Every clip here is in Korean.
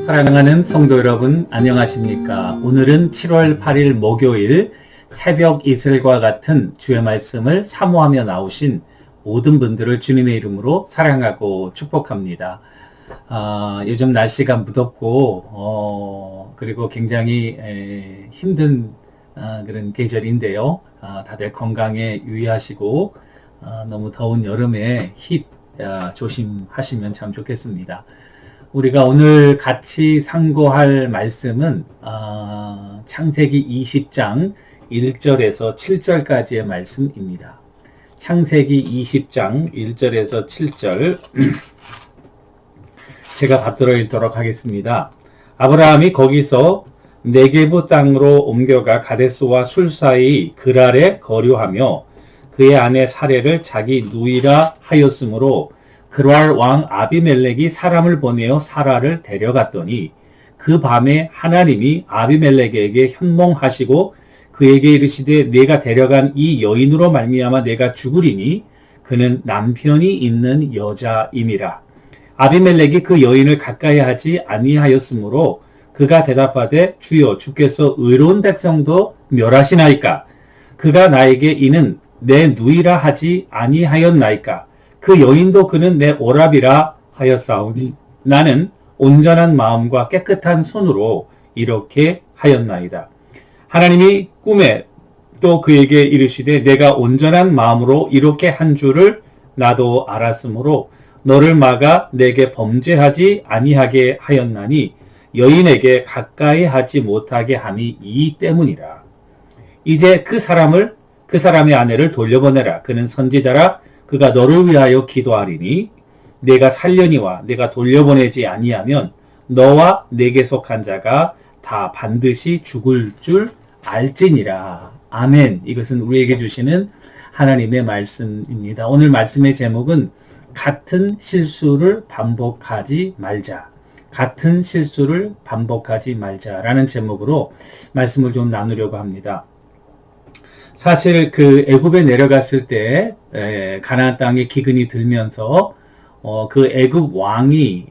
사랑하는 성도 여러분, 안녕하십니까? 오늘은 7월 8일 목요일 새벽 이슬과 같은 주의 말씀을 사모하며 나오신 모든 분들을 주님의 이름으로 사랑하고 축복합니다. 요즘 날씨가 무덥고 그리고 굉장히 힘든 그런 계절인데요. 다들 건강에 유의하시고 너무 더운 여름에 힙 조심하시면 참 좋겠습니다. 우리가 오늘 같이 상고할 말씀은 창세기 20장 1절에서 7절까지의 말씀입니다. 창세기 20장 1절에서 7절 제가 받들어 읽도록 하겠습니다. 아브라함이 거기서 네게부 땅으로 옮겨가 가데스와 술 사이 그랄에 거류하며 그의 아내 사레를 자기 누이라 하였으므로 그랄 왕 아비멜렉이 사람을 보내어 사라를 데려갔더니 그 밤에 하나님이 아비멜렉에게 현몽하시고 그에게 이르시되 내가 데려간 이 여인으로 말미암아 내가 죽으리니 그는 남편이 있는 여자임이라. 아비멜렉이 그 여인을 가까이 하지 아니하였으므로 그가 대답하되 주여 주께서 의로운 백성도 멸하시나이까. 그가 나에게 이는 내 누이라 하지 아니하였나이까. 그 여인도 그는 내 오랍이라 하였사오니 나는 온전한 마음과 깨끗한 손으로 이렇게 하였나이다. 하나님이 꿈에 또 그에게 이르시되 내가 온전한 마음으로 이렇게 한 줄을 나도 알았으므로 너를 막아 내게 범죄하지 아니하게 하였나니 여인에게 가까이 하지 못하게 함이 이 때문이라. 이제 그 사람의 아내를 돌려보내라. 그는 선지자라. 그가 너를 위하여 기도하리니 내가 살려니와 내가 돌려보내지 아니하면 너와 내게 속한 자가 다 반드시 죽을 줄 알지니라. 아멘. 이것은 우리에게 주시는 하나님의 말씀입니다. 오늘 말씀의 제목은 같은 실수를 반복하지 말자. 같은 실수를 반복하지 말자라는 제목으로 말씀을 좀 나누려고 합니다. 사실 그 애굽에 내려갔을 때 가나안 땅에 기근이 들면서 그 애굽 왕이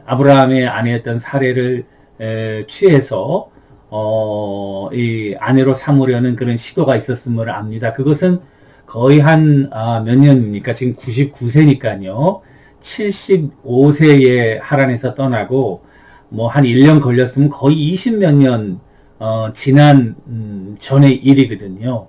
아브라함의 아내였던 사레를 취해서 이 아내로 삼으려는 그런 시도가 있었음을 압니다. 그것은 거의 한 몇 년입니까? 지금 99세니까요. 75세에 하란에서 떠나고 뭐 한 1년 걸렸으면 거의 20몇 년 지난 전의 일이거든요.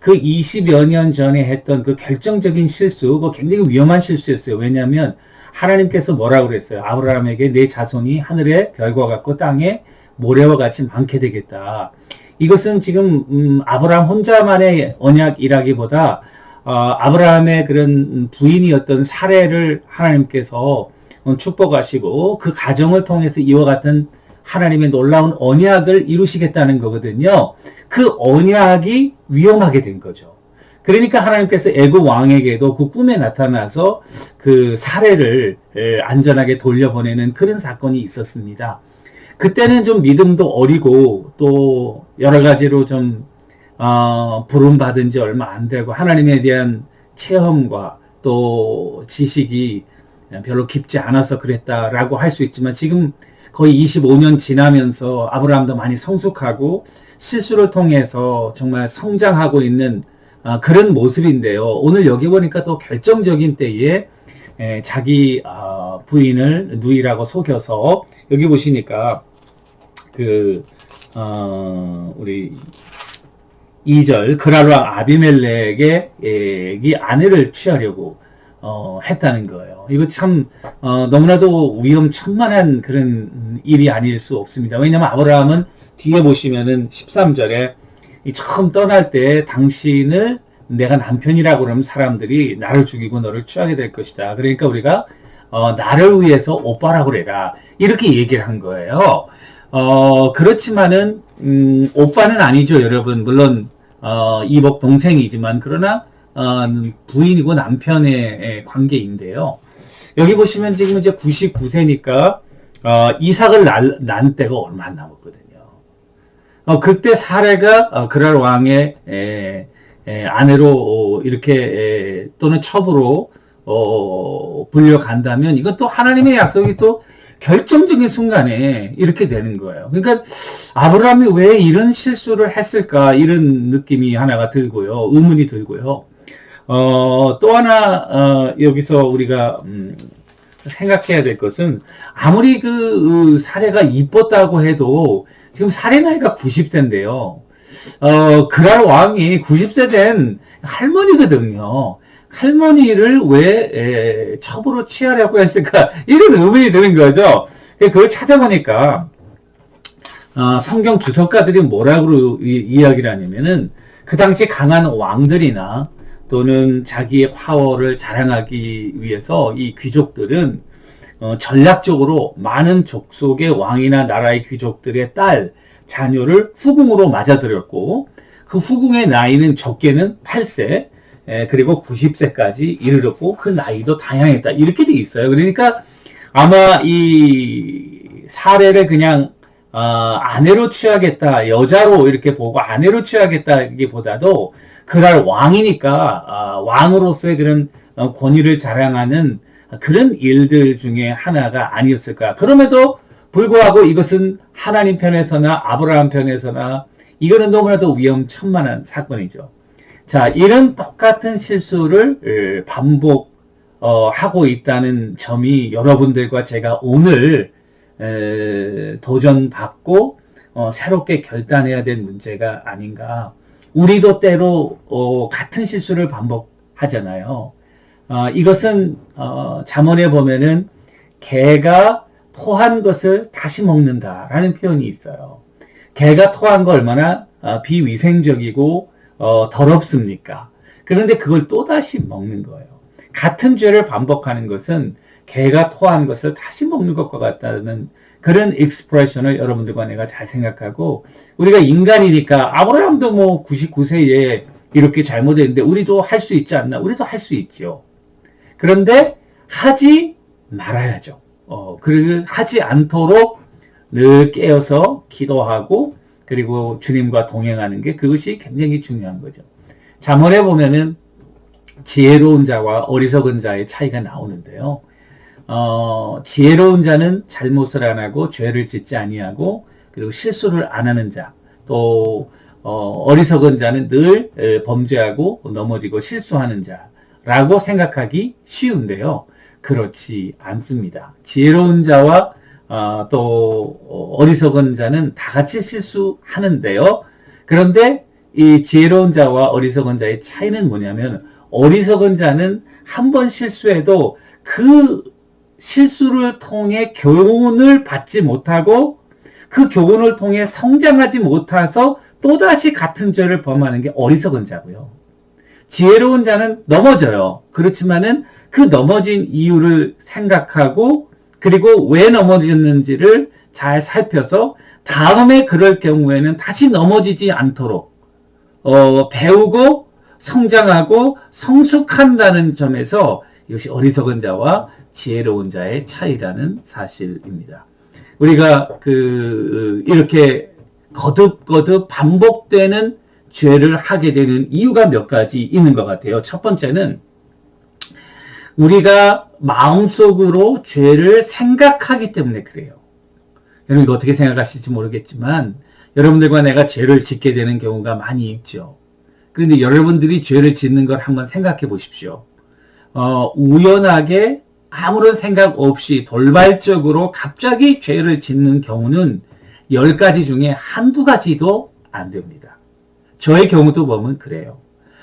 그 20여 년 전에 했던 그 결정적인 실수, 그 굉장히 위험한 실수였어요. 왜냐하면 하나님께서 뭐라고 그랬어요? 아브라함에게 내 자손이 하늘의 별과 같고 땅에 모래와 같이 많게 되겠다. 이것은 지금 아브라함 혼자만의 언약이라기보다 아브라함의 그런 부인이었던 사레를 하나님께서 축복하시고 그 가정을 통해서 이와 같은 하나님의 놀라운 언약을 이루시겠다는 거거든요. 그 언약이 위험하게 된 거죠. 그러니까 하나님께서 애굽 왕에게도 그 꿈에 나타나서 그 사례를 안전하게 돌려보내는 그런 사건이 있었습니다. 그때는 좀 믿음도 어리고 또 여러 가지로 좀 부름받은 지 얼마 안 되고 하나님에 대한 체험과 또 지식이 별로 깊지 않아서 그랬다라고 할 수 있지만 지금 거의 25년 지나면서 아브라함도 많이 성숙하고 실수를 통해서 정말 성장하고 있는 그런 모습인데요. 오늘 여기 보니까 또 결정적인 때에 자기 부인을 누이라고 속여서 여기 보시니까 우리 2절 그랄 왕 아비멜렉의 아내를 취하려고 했다는 거예요. 이거 참 너무나도 위험천만한 그런 일이 아닐 수 없습니다. 왜냐하면 아브라함은 뒤에 보시면은 13절에 처음 떠날 때 당신을 내가 남편이라고 그러면 사람들이 나를 죽이고 너를 취하게 될 것이다. 그러니까 우리가 나를 위해서 오빠라고 그래라. 이렇게 얘기를 한 거예요. 그렇지만은 오빠는 아니죠, 여러분. 물론 이복 동생이지만 그러나 부인이고 남편의 관계인데요. 여기 보시면 지금 이제 99세니까 이삭을 낳은 때가 얼마 안 남았거든요. 그때 사례가 그랄 왕의 아내로 이렇게 또는 첩으로 불려간다면 이것도 하나님의 약속이 또 결정적인 순간에 이렇게 되는 거예요. 그러니까 아브라함이 왜 이런 실수를 했을까 이런 느낌이 하나가 들고요. 의문이 들고요. 또 하나 여기서 우리가 생각해야 될 것은 아무리 그 사례가 이뻤다고 해도 지금 사례 나이가 90세인데요. 그랄 왕이 90세 된 할머니거든요. 할머니를 왜 첩으로 취하려고 했을까? 이런 의문이 드는 거죠. 그걸 찾아보니까 성경 주석가들이 뭐라고 이야기를 하냐면은 그 당시 강한 왕들이나 또는 자기의 파워를 자랑하기 위해서 이 귀족들은 전략적으로 많은 족속의 왕이나 나라의 귀족들의 딸, 자녀를 후궁으로 맞아들였고 그 후궁의 나이는 적게는 8세, 그리고 90세까지 이르렀고 그 나이도 다양했다. 이렇게 돼 있어요. 그러니까 아마 이 사례를 그냥 아내로 취하겠다, 여자로 이렇게 보고 아내로 취하겠다기보다도 그날 왕이니까 왕으로서의 그런 권위를 자랑하는 그런 일들 중에 하나가 아니었을까. 그럼에도 불구하고 이것은 하나님 편에서나 아브라함 편에서나 이거는 너무나도 위험천만한 사건이죠. 자, 이런 똑같은 실수를 반복하고 있다는 점이 여러분들과 제가 오늘 도전받고 새롭게 결단해야 될 문제가 아닌가. 우리도 때로 같은 실수를 반복하잖아요. 이것은 잠언에 보면은 개가 토한 것을 다시 먹는다라는 표현이 있어요. 개가 토한 거 얼마나 비위생적이고 더럽습니까? 그런데 그걸 또다시 먹는 거예요. 같은 죄를 반복하는 것은 개가 토한 것을 다시 먹는 것과 같다는 그런 익스프레션을 여러분들과 내가 잘 생각하고, 우리가 인간이니까 아브라함도 뭐 99세에 이렇게 잘못했는데 우리도 할 수 있지 않나? 우리도 할 수 있죠. 그런데 하지 말아야죠. 그리고 하지 않도록 늘 깨어서 기도하고 그리고 주님과 동행하는 게 그것이 굉장히 중요한 거죠. 잠언에 보면은 지혜로운 자와 어리석은 자의 차이가 나오는데요. 지혜로운 자는 잘못을 안 하고 죄를 짓지 아니하고 그리고 실수를 안 하는 자, 또 어리석은 자는 늘 범죄하고 넘어지고 실수하는 자라고 생각하기 쉬운데요. 그렇지 않습니다. 지혜로운 자와 또 어리석은 자는 다 같이 실수하는데요. 그런데 이 지혜로운 자와 어리석은 자의 차이는 뭐냐면, 어리석은 자는 한 번 실수해도 그 실수를 통해 교훈을 받지 못하고 그 교훈을 통해 성장하지 못해서 또다시 같은 죄를 범하는 게 어리석은 자고요. 지혜로운 자는 넘어져요. 그렇지만은 그 넘어진 이유를 생각하고 그리고 왜 넘어졌는지를 잘 살펴서 다음에 그럴 경우에는 다시 넘어지지 않도록 배우고 성장하고 성숙한다는 점에서 이것이 어리석은 자와 지혜로운 자의 차이라는 사실입니다. 우리가 이렇게 거듭거듭 반복되는 죄를 하게 되는 이유가 몇 가지 있는 것 같아요. 첫 번째는 우리가 마음속으로 죄를 생각하기 때문에 그래요. 여러분 이거 어떻게 생각하실지 모르겠지만 여러분들과 내가 죄를 짓게 되는 경우가 많이 있죠. 그런데 여러분들이 죄를 짓는 걸 한번 생각해 보십시오. 우연하게 아무런 생각 없이 돌발적으로 갑자기 죄를 짓는 경우는 10가지 중에 한두 가지도 안 됩니다. 저의 경우도 보면 그래요.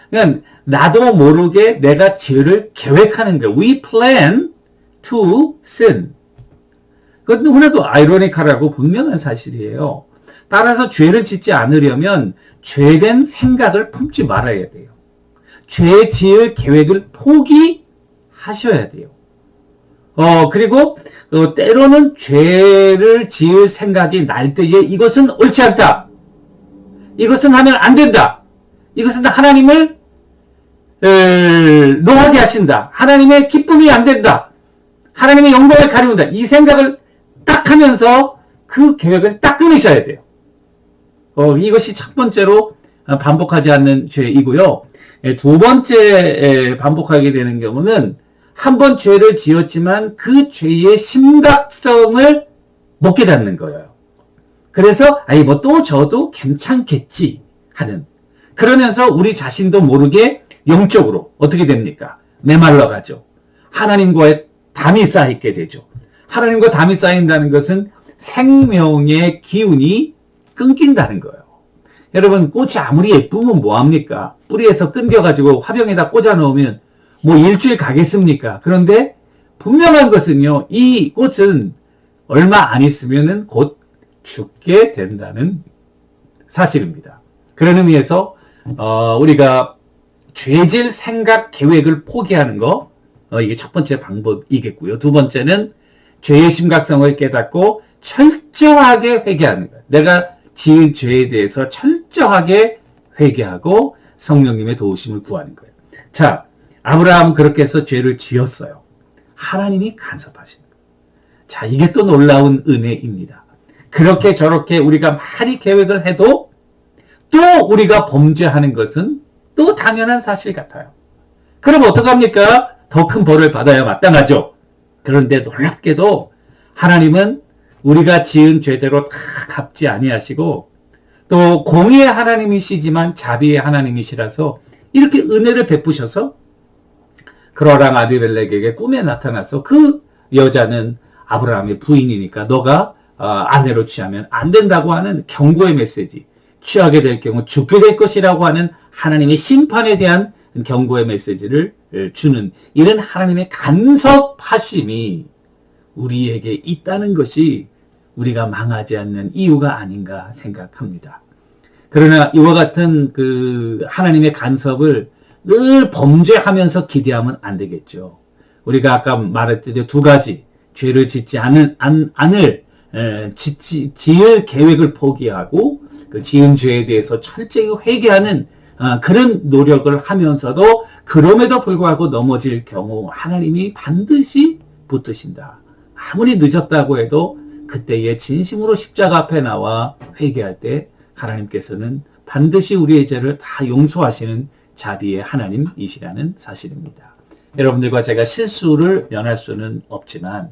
그러니까 나도 모르게 내가 죄를 계획하는 거예요. We plan to sin. 그건 너무나도 아이러니컬하고 분명한 사실이에요. 따라서 죄를 짓지 않으려면 죄된 생각을 품지 말아야 돼요. 죄 지을 계획을 포기하셔야 돼요. 그리고 때로는 죄를 지을 생각이 날 때에 이것은 옳지 않다. 이것은 하면 안 된다. 이것은 하나님을 노하게 하신다. 하나님의 기쁨이 안 된다. 하나님의 영광을 가리운다. 이 생각을 딱 하면서 그 계획을 딱 끊으셔야 돼요. 이것이 첫 번째로 반복하지 않는 죄이고요. 두 번째 반복하게 되는 경우는 한 번 죄를 지었지만 그 죄의 심각성을 못 깨닫는 거예요. 그래서 뭐 또 져도 괜찮겠지 하는, 그러면서 우리 자신도 모르게 영적으로 어떻게 됩니까? 메말라 가죠. 하나님과의 담이 쌓이게 되죠. 하나님과 담이 쌓인다는 것은 생명의 기운이 끊긴다는 거예요. 여러분, 꽃이 아무리 예쁘면 뭐합니까? 뿌리에서 끊겨가지고 화병에다 꽂아 놓으면 뭐 일주일 가겠습니까? 그런데 분명한 것은요, 이 꽃은 얼마 안 있으면은 곧 죽게 된다는 사실입니다. 그런 의미에서 우리가 죄질 생각 계획을 포기하는 거, 이게 첫 번째 방법이겠고요. 두 번째는 죄의 심각성을 깨닫고 철저하게 회개하는 거예요. 내가 지은 죄에 대해서 철저하게 회개하고 성령님의 도우심을 구하는 거예요. 자, 아브라함 그렇게 해서 죄를 지었어요. 하나님이 간섭하시는 거예요. 자, 이게 또 놀라운 은혜입니다. 그렇게 저렇게 우리가 많이 계획을 해도 또 우리가 범죄하는 것은 또 당연한 사실 같아요. 그럼 어떡합니까? 더 큰 벌을 받아야 마땅하죠. 그런데 놀랍게도 하나님은 우리가 지은 죄대로 다 갚지 아니하시고 또 공의의 하나님이시지만 자비의 하나님이시라서 이렇게 은혜를 베푸셔서 그러랑 아비멜렉에게 꿈에 나타나서 그 여자는 아브라함의 부인이니까 너가 아내로 취하면 안 된다고 하는 경고의 메시지, 취하게 될 경우 죽게 될 것이라고 하는 하나님의 심판에 대한 경고의 메시지를 주는 이런 하나님의 간섭하심이 우리에게 있다는 것이 우리가 망하지 않는 이유가 아닌가 생각합니다. 그러나 이와 같은 그 하나님의 간섭을 늘 범죄하면서 기대하면 안 되겠죠. 우리가 아까 말했듯이 두 가지, 죄를 짓지 않을 지을 계획을 포기하고 그 지은 죄에 대해서 철저히 회개하는 그런 노력을 하면서도 그럼에도 불구하고 넘어질 경우 하나님이 반드시 붙드신다. 아무리 늦었다고 해도 그때에 진심으로 십자가 앞에 나와 회개할 때 하나님께서는 반드시 우리의 죄를 다 용서하시는 자비의 하나님이시라는 사실입니다. 여러분들과 제가 실수를 면할 수는 없지만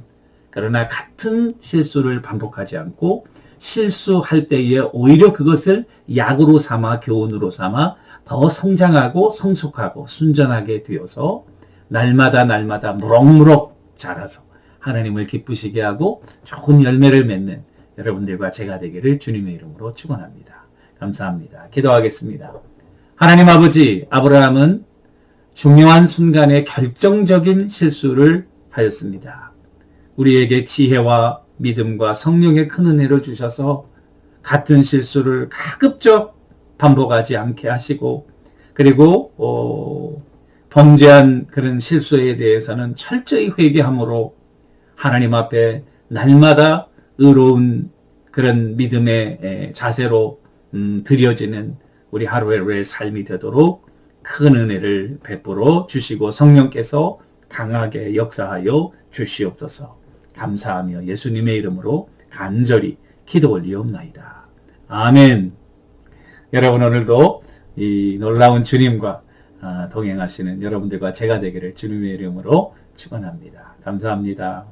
그러나 같은 실수를 반복하지 않고 실수할 때에 오히려 그것을 약으로 삼아 교훈으로 삼아 더 성장하고 성숙하고 순전하게 되어서 날마다 무럭무럭 자라서 하나님을 기쁘시게 하고 좋은 열매를 맺는 여러분들과 제가 되기를 주님의 이름으로 축원합니다. 감사합니다. 기도하겠습니다. 하나님 아버지, 아브라함은 중요한 순간에 결정적인 실수를 하였습니다. 우리에게 지혜와 믿음과 성령의 큰 은혜를 주셔서 같은 실수를 가급적 반복하지 않게 하시고 그리고 범죄한 그런 실수에 대해서는 철저히 회개함으로 하나님 앞에 날마다 의로운 그런 믿음의 자세로 드려지는 우리 하루의 삶이 되도록 큰 은혜를 베풀어 주시고 성령께서 강하게 역사하여 주시옵소서. 감사하며 예수님의 이름으로 간절히 기도 올리옵나이다. 아멘. 여러분 오늘도 이 놀라운 주님과 동행하시는 여러분들과 제가 되기를 주님의 이름으로 축원합니다. 감사합니다.